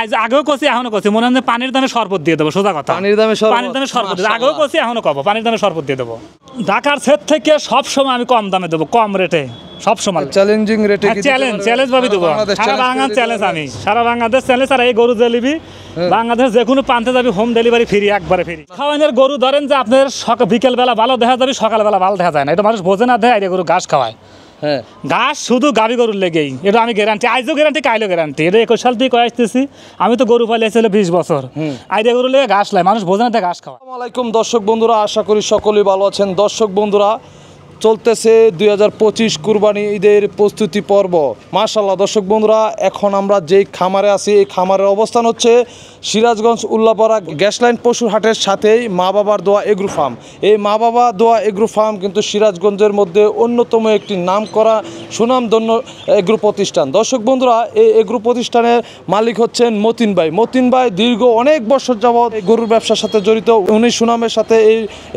আজ আগেও কছি এখনো কছি মনে হয় পানির দামে শরবত দিয়ে দেবো, সোজা কথা। পানির দামে শরবত আগেও কছি এখনো কব, পানির দামে শরবত দিয়ে দেবো। ঢাকার সেট থেকে সবসময় আমি কম দামে দেবো, কম রেটে সবসময়। চ্যালেঞ্জিং রেটে চ্যালেঞ্জ ভাবে দেবো, সারা বাংলাদেশ চ্যালেঞ্জ, আমি সারা বাংলাদেশ চ্যালেঞ্জ। আর এই গরু যে নিবি বাংলাদেশ যে কোনো প্রান্তে যাবি, হোম ডেলিভারি ফ্রি, একবারে ফ্রি। খাওয়ানোর গরু ধরেন যে আপনার বিকেলবেলা ভালো দেখা যাবে, সকালবেলা ভালো দেখা যায় না, এটা মানুষ বোঝে না, দেয় এই গরু ঘাস খাওয়ায়। হ্যাঁ, ঘাস শুধু গাভী গরুর লেগেই, এটা আমি গ্যারান্টি, আইজও গ্যারান্টি, কাইলেও গ্যারান্টি। এটা 21 সাল থেকে আসতেছি আমি, তো গরু পালে ছিল 20 বছর। আইডিয়া গরু লেগে ঘাস লাই, মানুষ বোঝে না, ঘাস খাওয়া। আসসালামু আলাইকুম দর্শক বন্ধুরা, আশা করি সকলেই ভালো আছেন। দর্শক বন্ধুরা, চলতেছে 2025 কুরবানি ঈদের প্রস্তুতি পর্ব। মাশাআল্লাহ দর্শক বন্ধুরা, এখন আমরা যেই খামারে আছি, এই খামারের অবস্থান হচ্ছে সিরাজগঞ্জ উল্লাপাড়া গ্যাস লাইন পশুর হাটের সাথেই মা বাবার দোয়া এগ্রো ফার্ম। এই মা বাবা দোয়া এগ্রো ফার্ম কিন্তু সিরাজগঞ্জের মধ্যে অন্যতম একটি নামকরা সুনামধন্য এগ্রো প্রতিষ্ঠান। দর্শক বন্ধুরা, এই এগ্রো প্রতিষ্ঠানের মালিক হচ্ছেন মতিন ভাই। মতিন ভাই দীর্ঘ অনেক বছর যাবৎ এই গরুর ব্যবসার সাথে জড়িত, উনি সুনামের সাথে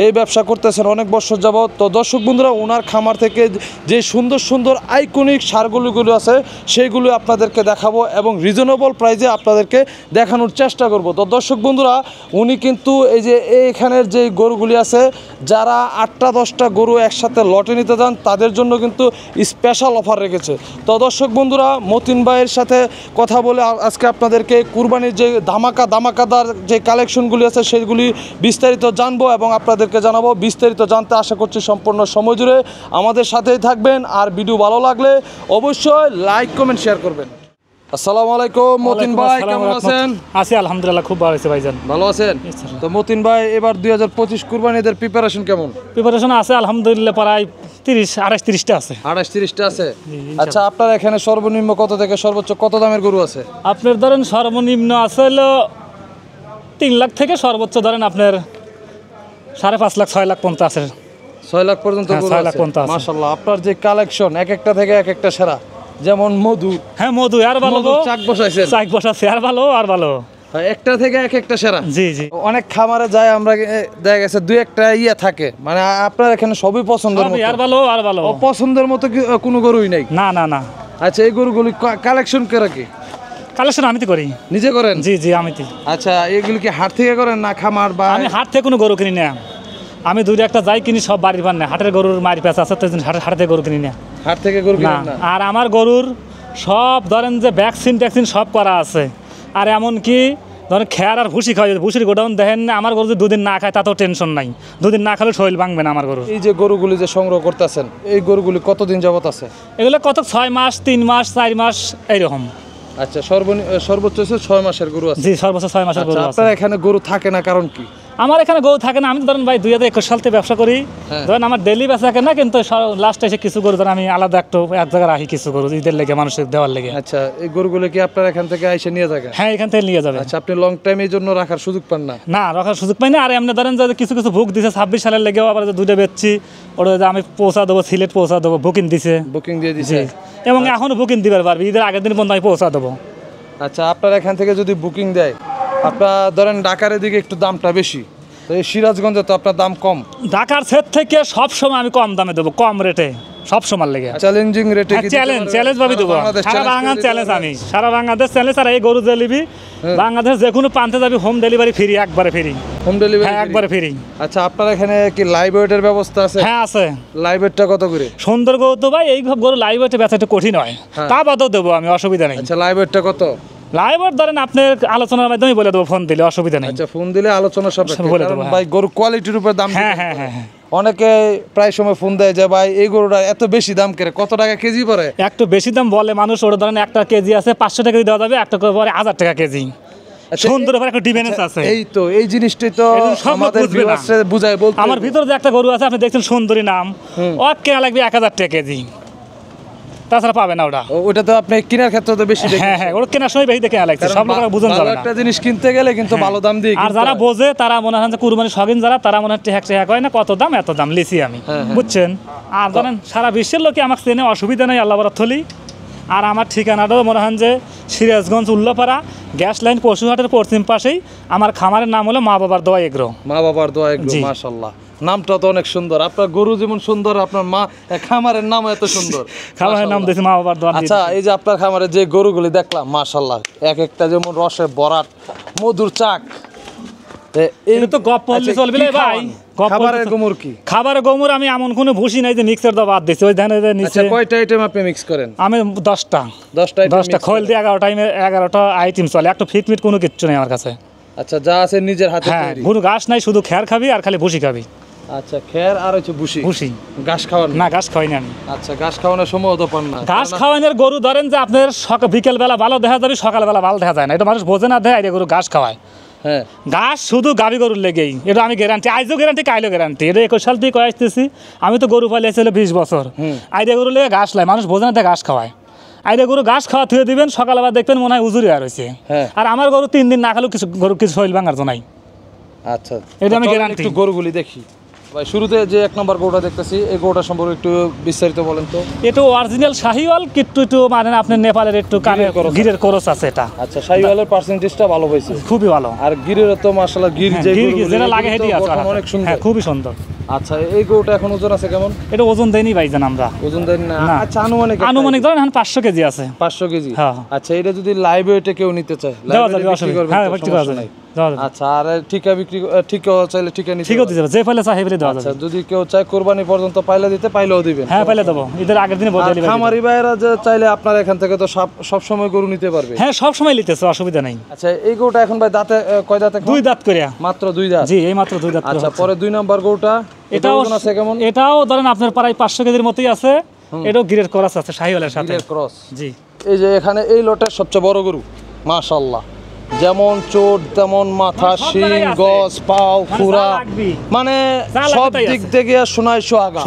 এই ব্যবসা করতেছেন অনেক বছর যাবৎ। তো দর্শক বন্ধুরা, ওনার খামার থেকে যে সুন্দর সুন্দর আইকনিক সারগুলিগুলো আছে সেইগুলো আপনাদেরকে দেখাবো এবং রিজনেবল প্রাইসে আপনাদেরকে দেখানোর চেষ্টা করব। তো দর্শক বন্ধুরা, উনি কিন্তু এই যে এইখানের যে গরুগুলি আছে, যারা 8টা 10টা গরু একসাথে লটে নিতে যান তাদের জন্য কিন্তু স্পেশাল অফার রেখেছে। তো দর্শক বন্ধুরা, মতিন ভাইয়ের সাথে কথা বলে আজকে আপনাদেরকে কুরবানির যে ধামাকাদার যে কালেকশনগুলি আছে সেগুলি বিস্তারিত জানবো এবং আপনাদেরকে জানাবো। বিস্তারিত জানতে আশা করছি সম্পূর্ণ সময় জুড়ে আমাদের সাথেই থাকবেন। আর ভিডিও ভালো লাগলে অবশ্যই লাইক কমেন্ট শেয়ার করবেন। আসসালামু আলাইকুম মতিন ভাই, কেমন আছেন? আছি আলহামদুলিল্লাহ, খুব ভালো আছে ভাইজান। ভালো আছেন? তো মতিন ভাই, এবার 2025 কুরবানিদের প্রিপারেশন কেমন? প্রিপারেশন আছে আলহামদুলিল্লাহ, প্রায় 28-30টা আছে। 28-30টা আছে। আচ্ছা, আপনার এখানে সর্বনিম্ন কত থেকে সর্বোচ্চ কত দামের গরু আছে? আপনার ধরেন সর্বনিম্ন আছে হলো 3 লাখ থেকে সর্বোচ্চ ধরেন আপনার 5.5 লাখ 6 লাখ পর্যন্ত আছে। 6 লাখ পর্যন্ত গরু আছে। মাশাআল্লাহ, আপনার যে কালেকশন এক একটা থেকে এক একটা সেরা। যেমন মধু, হ্যাঁ মধু আর ভালো, চাক বসাইছেন, চাক বসাছে আর ভালো, আর ভালো একটা থেকে এক একটা সেরা। জি জি, অনেক খামারে যায় আমরা, দেখা গেছে দুই একটা ইয়ে থাকে, মানে আপনার এখানে সবই পছন্দের মতো, আর ভালো আর ভালো, অপছন্দের মতো কোনো গরুই নাই? না না না। আচ্ছা, এই গরুগুলি কালেকশন করে কি? কালেকশন আমি তো করি, নিজে করেন? জি জি আমি তো। আচ্ছা, এগুলি কি হাট থেকে করেন না খামার? বা আমি হাট থেকে কোনো গরু কিনি না, আমি দুই একটা যাই কিনি, সব বাড়ির পান না, হাটের গরুর মারি পেঁচা আছে, হাট থেকে গরু কিনি না। হাট থেকে গরু কিনেন না? আর আমার গরুর সব ধরেন যে ভ্যাকসিন ট্যাকসিন সব করা আছে। আর এমন কি ধরেন খেয়ার আর ভুসি খাওয়া, ভুসির গোডাউন দেখেন না, আমার গরু যদি 2 দিন না খায় তাতেও টেনশন নাই, 2 দিন না খেলে শরীর ভাঙবে না আমার গরু। এই যে গরুগুলি যে সংগ্রহ করতেছেন, এই গরুগুলি কতদিন যাবত আছে? এগুলো কত 6 মাস 3 মাস 4 মাস এইরকম। আচ্ছা, সর্বোচ্চ 6 মাসের গরু আছে? জি, সর্বোচ্চ 6 মাসের গরু আছে। আপনার এখানে গরু থাকে না কারণ কি? আমার এখানে গরু থাকে না, আমি ধরেন ভাই 2021 সাল থেকে ব্যবসা করি, ধরেন আমার ডেলি বেচা কেনা, কিন্তু লাস্টে এসে কিছু গরু ধরেন আমি আলাদা এক জায়গায় রাখি, কিছু গরু ঈদের লেগে মানুষের দেওয়ার লেগে। আচ্ছা, এই গরুগুলো কি আপনার এখান থেকে এসে নিয়ে যাবেন? হ্যাঁ, এখান থেকে নিয়ে যাবে। আচ্ছা, আপনি লং টাইম এই জন্য রাখার সুযোগ পান না? না, রাখার সুযোগ পাই না। আর এমনি ধরেন যে কিছু কিছু বুক দিছে 26 সালের লেগেও, আবার যে 2টা বেচছি, ওটা যে আমি পৌঁছা দেবো, সিলেট পৌঁছা দেবো, বুকিং দিছে, বুকিং দিয়ে দিছে এবং এখনো বুকিং দিবার পারবি, ঈদের আগের দিন পর্যন্ত আমি পৌঁছা দেবো। আচ্ছা, আপনার এখান থেকে যদি বুকিং দেয়, আপনার ধরেন ঢাকার দিকে একটু দামটা বেশি, তো এই সিরাজগঞ্জে তো আপনার দাম কম। ঢাকার সেট থেকে সবসময় আমি কম দামে দেবো, কম রেটে সব সময় লেগে। চ্যালেঞ্জিং রেটে চ্যালেঞ্জ ভাবি দেবো, সারা বাংলাদেশ চ্যালেঞ্জ, আমি সারা বাংলাদেশ চ্যালেঞ্জ। আর এই গরু যে নিবি বাংলাদেশ যে কোনো প্রান্তে যাবি, হোম ডেলিভারি ফ্রি, একবারে ফ্রি। Home delivery? হ্যাঁ, একবারে ফ্রি। আচ্ছা, আপনার এখানে কি লাইভ ওয়েটের ব্যবস্থা আছে? হ্যাঁ আছে। লাইভ ওয়েটটা কত করে? সুন্দর গরু তো ভাই, এই গরু লাইভ ওয়েটে বেচা একটু কঠিন হয়, তা বাদও দেবো আমি, অসুবিধা নেই। আচ্ছা, লাইভ ওয়েটটা কত? লাইভ ওয়েট ধরেন আপনার আলোচনার মাধ্যমে বলে দেবো, ফোন দিলে অসুবিধা নেই। আচ্ছা, ফোন দিলে আলোচনা সাপেক্ষে বলে দেবো ভাই। গরু কোয়ালিটির উপর দাম। হ্যাঁ হ্যাঁ হ্যাঁ। অনেকে প্রায় সময় ফোন দেয় যে ভাই এই গরুটা এত বেশি দাম করে, কত টাকা কেজি পড়ে? একটু বেশি দাম বলে মানুষ, ওটা ধরেন একটা কেজি আছে 500 টাকা দেওয়া যাবে, একটা পরে 1000 টাকা কেজি। সুন্দর একটা ডিফারেন্স আছে। এই তো এই জিনিসটাই তো আমাদের ভিউয়ার্সে বুঝায় বলতে। আমার ভিতরে যে একটা গরু আছে আপনি দেখছেন, সুন্দরী নাম, ও কেনা লাগবে 1000 টাকা কেজি, তাছাড়া পাবে না। ওটা তো আপনি কেনার ক্ষেত্রে তো বেশি দেখেন। হ্যাঁ হ্যাঁ, ওটা কেনার সময় বেশি দেখে লাগছে, সব লোক বুঝুন যাবে না। একটা জিনিস কিনতে গেলে কিন্তু ভালো দাম দিয়ে, আর যারা বোঝে তারা মনে হয় যে কুরবানি শখিন যারা, তারা মনে হয় ট্যাক হয় না, কত দাম এত দাম লিসি আমি, বুঝছেন। আর জানেন সারা বিশ্বের লোকে আমাকে চেনে, অসুবিধা নেই, আল্লাহ বরাত থলি। আর আমার ঠিকানাটাও মনে হয় যে সিরাজগঞ্জ উল্লাপাড়া গ্যাস লাইন পশুহাটের পশ্চিম পাশেই আমার খামারের নাম হলো মা বাবার দোয়া এগ্রো। মা বাবার দোয়া এগ্রো, মাশাআল্লাহ। নামটা তো অনেক সুন্দর, আপনার গরু যেমন সুন্দর আপনার মা খামারের নাম এত সুন্দর। খামারের নাম দিয়েছি মা বাবার দোয়া। আচ্ছা এই যে আপনার খামারে যে গরুগুলি দেখলাম মাশাআল্লাহ এক একটা যেমন রসে ভরাট মধুর চাক, এটা তো গপ পড়লে চলবে না ভাই। খাবারের গোমর কি? খাবারের গোমর আমি এমন কোনো ভুসি নাই যে মিক্সার দাও বাদ দিছি, ওই ধানের নিচে। আচ্ছা কয়টা আইটেম আপনি মিক্স করেন? আমি 10টা 10টা খোল দিয়ে 11টা আইটেম চলে, একটা ফিটমিট কোনো কিচ্ছু নেই আমার কাছে। আচ্ছা যা আছে নিজের হাতে হ্যাঁ, তৈরি? কোনো ঘাস নাই, শুধু খের খাবি আর খালি ভুসি খাবি। আচ্ছা খের আর হচ্ছে ভুসি ঘাস খাওয়ান না, ঘাস খাওয়াই না আমি। আচ্ছা ঘাস খাওয়ানোর সময় তো পান না? ঘাস খাওয়ানোর গরু ধরেন যে আপনার বিকেল বেলা ভালো দেখা যাবে, সকালবেলা ভালো দেখা যায় না, এটা মানুষ বোঝে না, দেয় গরু ঘাস খাওয়ায়। হ্যাঁ ঘাস শুধু গাভী গরুর লেগেই, এটা আমি গ্যারান্টি, আইজও গ্যারান্টি কাইলেও গ্যারান্টি। এটা 21 সাল থেকে কয়ে আসতেছি, আমি তো গরু পালিয়েছি 20 বছর। আইডিয়া গরু লেগে ঘাস লাই, মানুষ বোঝে না ঘাস খাওয়ায়। আইডিয়া গরু ঘাস খাওয়া থুয়ে দিবেন, সকালবেলা দেখবেন মনে হয় উজুরি আর হয়েছে। আর আমার গরু 3 দিন না খালেও কিছু শরীর ভাঙার তো নাই। আচ্ছা এটা আমি গ্যারান্টি। একটু গরুগুলি দেখি ভাই। শুরুতে যে 1 নম্বর গরুটা দেখতেছি, এই গরুটা সম্পর্কে একটু বিস্তারিত বলেন তো। এটা অরিজিনাল শাহিওয়াল, একটু মানে আপনার নেপালের একটু কানে গিরের করস আছে এটা। আচ্ছা শাহিওয়ালের পার্সেন্টেজটা ভালো হয়েছে, খুবই ভালো। আর গিরের তো মাশাআল্লাহ গির যে গরুগুলি যেটা লাগে হেডি আছে অনেক সুন্দর। হ্যাঁ, খুবই সুন্দর। আচ্ছা এই গরুটা এখন ওজন আছে কেমন? এটা ওজন দেয়নি ভাইজান আমরা। ওজন দেন না? না। আচ্ছা আনুমানিক ধরেন এখন 500 কেজি আছে। 500 কেজি? হ্যাঁ। আচ্ছা এটা যদি লাইভ ওয়েটে কেউ নিতে চায় দেওয়া লাইভ যাবে, ওয়েটে অসুবিধা করবেন? হ্যাঁ, তো বিক্রি সমস্যা করা যাবে, নাই। দেওয়া যাবে। আচ্ছা আর ঠিকা বিক্রি ঠিকা চাইলে ঠিকা নিতে ঠিকও দিতে যাবে, যে ফেলে চাই ফেলে দেওয়া আচ্ছা যাবে। যদি কেউ চায় কুরবানি পর্যন্ত পাইলে দিতে পাইলেও দিবেন? হ্যাঁ, পাইলে দেবো, ঈদের আগের দিনে বলে আর ডেলিভারি। খামারি ভাইয়েরা যে চাইলে আপনার এখান থেকে তো সব সময় গরু নিতে পারবে? হ্যাঁ, সব সময় নিতেছে, অসুবিধা নাই। আচ্ছা এই গরুটা এখন ভাই দাঁতে কয় দাঁতে? 2 দাঁত করে। মাত্র 2 দাঁত? জি, এই মাত্র 2 দাঁত করে আচ্ছা হচ্ছে। পরে 2 নাম্বার গরুটা এটাও ওজন আছে কেমন? এটাও ধরেন আপনার প্রায় 500 কেজির মতোই আছে। এটাও গিরের ক্রস আছে শাহিওয়ালের সাথে। গিরের ক্রস? জি। এই যে এখানে এই লটের সবচেয়ে বড় গরু মাশাআল্লাহ, যেমন চোট তেমন মাথা, শিং, গজ, পাও, খুরা, মানে সব দিক থেকে সোনায় সোহাগা।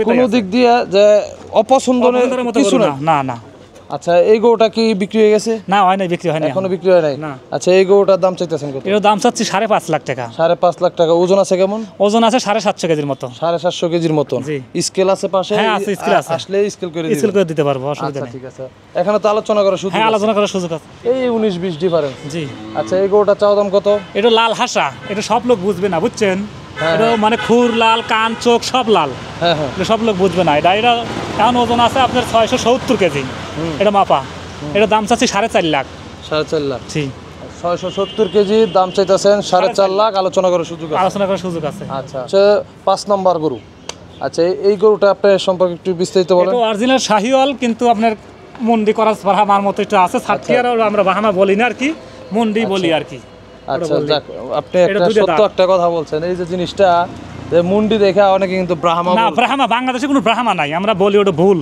কোনো দিক দিয়ে যে অপছন্দের কিছু না। না। আচ্ছা এই গরুটা কি বিক্রি হয়ে গেছে? না, হয় নাই, বিক্রি হয় না, এখনো বিক্রি হয় নাই। না। আচ্ছা এই গরুটার দাম চাইতেছেন কত? এর দাম চাচ্ছি 5.5 লাখ টাকা। 5.5 লাখ টাকা। ওজন আছে কেমন? ওজন আছে 750 কেজির মতো। 750 কেজির মতো? জি। স্কেল আছে পাশে? হ্যাঁ আছে, স্কেল আছে। আসলে স্কেল করে দিতে পারবো, অসুবিধা আচ্ছা নেই। ঠিক আছে, এখানে তো আলোচনা করার সুযোগ? হ্যাঁ, আলোচনা করার সুযোগ আছে। এই 19-20 ডিফারেন্স? জি। আচ্ছা এই গরুটা চাওয়া দাম কত? এটা লাল হাসা, এটা সব লোক বুঝবে না, বুঝছেন? এটা মানে খুর লাল, কান চোখ সব লাল। হ্যাঁ হ্যাঁ, এটা সব লোক বুঝবে না। এটা এখন ওজন আছে আপনার 670 কেজি। এটা মাপা। এটা দাম চাচ্ছি 4.5 লাখ। 4.5 লাখ? জি। 670 কেজি দাম চাইতেছেন, 4.5 লাখ। আলোচনা করার সুযোগ আছে? আলোচনা করার সুযোগ আছে। আচ্ছা 5 নম্বর গরু। আচ্ছা এই গরুটা আপনার সম্পর্কে একটু বিস্তারিত বলেন। এটা অরিজিনাল শাহিওয়াল, কিন্তু আপনার মন্ডি করার বাহামার মতো একটু আছে। সাতকিয়ার আমরা বাহামা বলি না আর কি, মন্ডি বলি আর কি। আচ্ছা যাক, আপনি একটা একটা কথা বলছেন, এই যে জিনিসটা যে মুন্ডি দেখা অনেকে কিন্তু ব্রাহ্মা না, ব্রাহ্মা বাংলাদেশে কোনো ব্রাহ্মা নাই, আমরা বলি ওটা ভুল,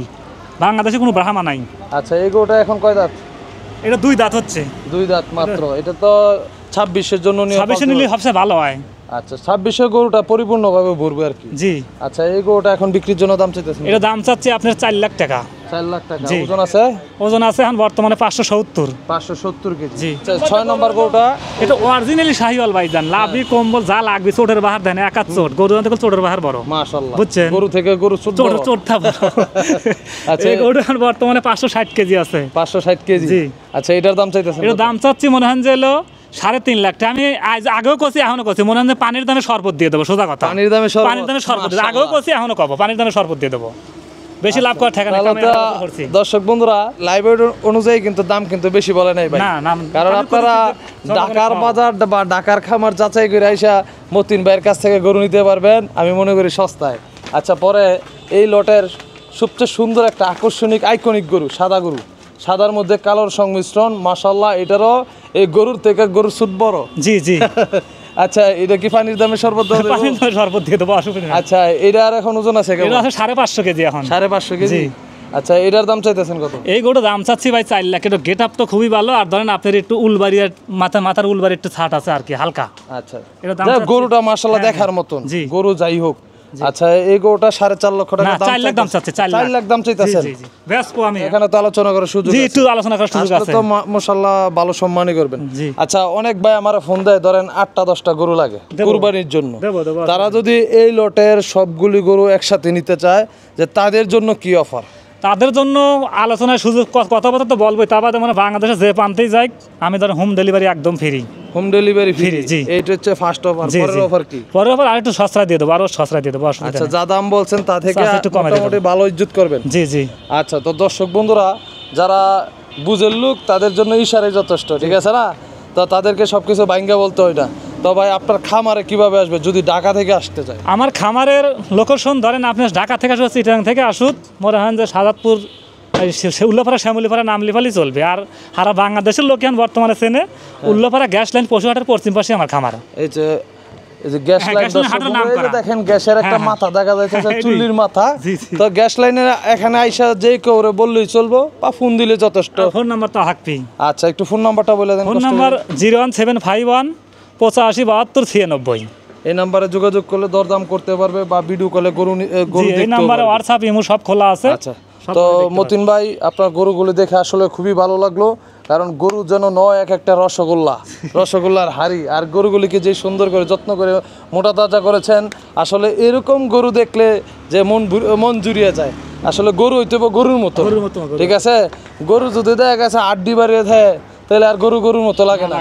বাংলাদেশে কোনো ব্রাহ্মা নাই। আচ্ছা এই গরুটা এখন কয় দাঁত? এটা 2 দাঁত হচ্ছে। 2 দাঁত মাত্র? এটা তো 26-এর জন্য নিয়ে 26 নিলে সবচেয়ে ভালো হয়। আচ্ছা 26-এর গরুটা পরিপূর্ণভাবে ভরবে আর কি? জি। আচ্ছা এই গরুটা এখন বিক্রির জন্য দাম চাইতেছেন? এটা দাম চাচ্ছি আপনার 4 লাখ টাকা। 4 লাখ টাকা? জি। ওজন আছে? ওজন আছে এখন বর্তমানে 570। 570 কেজি? জি। 6 নম্বর গরুটা? এটা অরিজিনালি শাহিওয়াল ভাইজান, লাভি কম্বল যা লাগবে, চোটের বাহার দেন, একা চোট, গরু আনতে চোটের বাহার বড়। মাশাআল্লাহ, বুঝছেন? গরু থেকে গরু চোটটা বড়। আচ্ছা এই গরুটা বর্তমানে 560 কেজি আছে। 560 কেজি? জি। আচ্ছা এটার দাম চাইতেছেন? এটার দাম চাচ্ছি মনে হয় যে 3.5 লাখ টাকা। আমি আগেও কছি এখনো কছি, মনে হয় যে পানির দামে শরবত দিয়ে দেবো, সোজা কথা। পানির দামে শরবত আগেও কছি, এখনো কব পানির দামে শরবত দিয়ে দেবো। বেশি লাভ করার ঠেকা নেই। দর্শক বন্ধুরা লাইভ অনুযায়ী কিন্তু দাম কিন্তু বেশি বলে নাই ভাই, কারণ আপনারা ঢাকার বাজার বা ঢাকার খামার যাচাই করে আইসা মতিন ভাইয়ের কাছ থেকে গরু নিতে পারবেন, আমি মনে করি সস্তায়। আচ্ছা পরে এই লটের সবচেয়ে সুন্দর একটা আকর্ষণিক আইকনিক গরু, সাদা গরু, সাদার মধ্যে কালোর সংমিশ্রণ, মাশাআল্লাহ এটারও এই গরুর থেকে গরুর সুদ বড়। জি জি। আচ্ছা এটা কি পানির দামে শরবত দেবো? পানির দামে শরবত দিয়ে দেবো, অসুবিধা নেই। আচ্ছা এটার এখন ওজন আছে কেমন? এটা আছে 550 কেজি এখন। 550 কেজি? আচ্ছা এটার দাম চাইতেছেন কত? এই গরুর দাম চাচ্ছি ভাই 4 লাখ। এটা গেট আপ তো খুবই ভালো, আর ধরেন আপনার একটু উলবাড়ি মাথার উলবাড়ি একটু ছাট আছে আর কি, হালকা। আচ্ছা গরুটা মাশাআল্লাহ দেখার মতন গরু, যাই হোক। আচ্ছা এই গরুটা 4.5 লক্ষ টাকা দাম? 4 লাখ দাম চাচ্ছে। 4 লাখ দাম চাইতেছেন? জি জি। বেচবো আমি। এখানে তো আলোচনা করার সুযোগ আছে? জি, একটু আলোচনা করার সুযোগ আছে। তো মাশাআল্লাহ ভালো সম্মানই করবেন। আচ্ছা অনেক ভাই আমারে ফোন দেয়, ধরেন 8টা-10টা গরু লাগে কুরবানির জন্য, তারা যদি এই লটের সবগুলি গরু একসাথে নিতে চায়, যে তাদের জন্য কি অফার? তাদের জন্য আলোচনার সুযোগ কথাবার্তা তো বলবোই, তা বাদে মানে বাংলাদেশে যে প্রান্তেই যাই আমি ধরেন হোম ডেলিভারি একদম ফ্রি। হোম ডেলিভারি ফ্রি, জি। এইটা হচ্ছে ফার্স্ট অফার। জি, পরের জি। অফার কি? পরের অফার আরেকটু সস্তায় দিয়ে দেবো, আরো সস্তায় দিয়ে দেবো, অসুবিধা আচ্ছা, নেই। যা দাম বলছেন তা থেকে আচ্ছা, একটু কমাই মোটামুটি ভালো ইজ্জত করবেন। জি জি। আচ্ছা, তো দর্শক বন্ধুরা যারা বুঝের লোক তাদের জন্য ইশারাই যথেষ্ট, ঠিক আছে না? তো তাদেরকে সবকিছু ভাঙ্গা বলতে হয় না। তো ভাই আপনার খামারে কিভাবে আসবে যদি ঢাকা থেকে আসতে চায়? আমার খামারের লোকেশন ধরেন আপনি ঢাকা থেকে আসুন, চিটাগাং থেকে আসুন, মনে হয় যে সাজাদপুর উল্লাপাড়া শ্যামলিপাড়া নামলিপালি চলবে। আর সারা বাংলাদেশের লোক এখন বর্তমানে চেনে উল্লাপাড়া গ্যাস লাইন পশুহাটের পশ্চিম পাশে আমার খামার। এই যে গ্যাস হ্যাঁ, লাইন, গ্যাস লাইন হাটের নাম করা। দেখেন গ্যাসের একটা হ্যাঁ, মাথা দেখা যাচ্ছে, হ্যাঁ, চুল্লির মাথা। জি, জি। তো গ্যাস লাইনের এখানে আইসা যে কেউ বললেই চলবো বা ফোন দিলে যথেষ্ট। ফোন নাম্বার তো হাকপি। আচ্ছা, একটু ফোন নাম্বারটা বলে দেন। ফোন কষ্ট নাম্বার করে। 01751 85 72 96। এই নাম্বারে যোগাযোগ করলে দরদাম করতে পারবে বা ভিডিও কলে গরু জি, এই দেখতে নাম্বারে পারবে। হোয়াটসঅ্যাপ ইমো সব খোলা আছে। আচ্ছা, তো মতিন ভাই আপনার গরুগুলো দেখে আসলে খুবই ভালো লাগলো, কারণ গরু যেন নয় এক একটা রসগোল্লা, রসগোল্লার হাড়ি। আর গরুগুলিকে যে সুন্দর করে যত্ন করে মোটা তাজা করেছেন, আসলে এরকম গরু দেখলে যে মন জুড়িয়ে যায়। আসলে গরু হইতে হবে গরুর মতো, গরুর মতো গরু। ঠিক আছে? গরু যদি দেখা গেছে আড্ডি বাড়িয়ে দেয় তাহলে আর গরুর মতো লাগে না।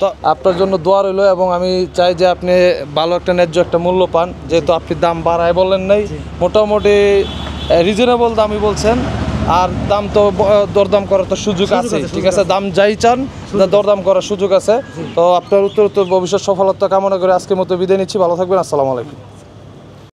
তো আপনার জন্য দোয়া রইল, এবং আমি চাই যে আপনি ভালো একটা ন্যায্য একটা মূল্য পান, যেহেতু আপনি দাম বাড়ায় বলেন নাই, মোটামুটি রিজনেবল দামই বলছেন। আর দাম তো দরদাম করার তো সুযোগ আছে, ঠিক আছে? দাম যাই চান দরদাম করার সুযোগ আছে। তো আপনার উত্তর ভবিষ্যৎ সফলতা কামনা করে আজকের মতো বিদায় নিচ্ছি। ভালো থাকবেন, আসসালামু আলাইকুম।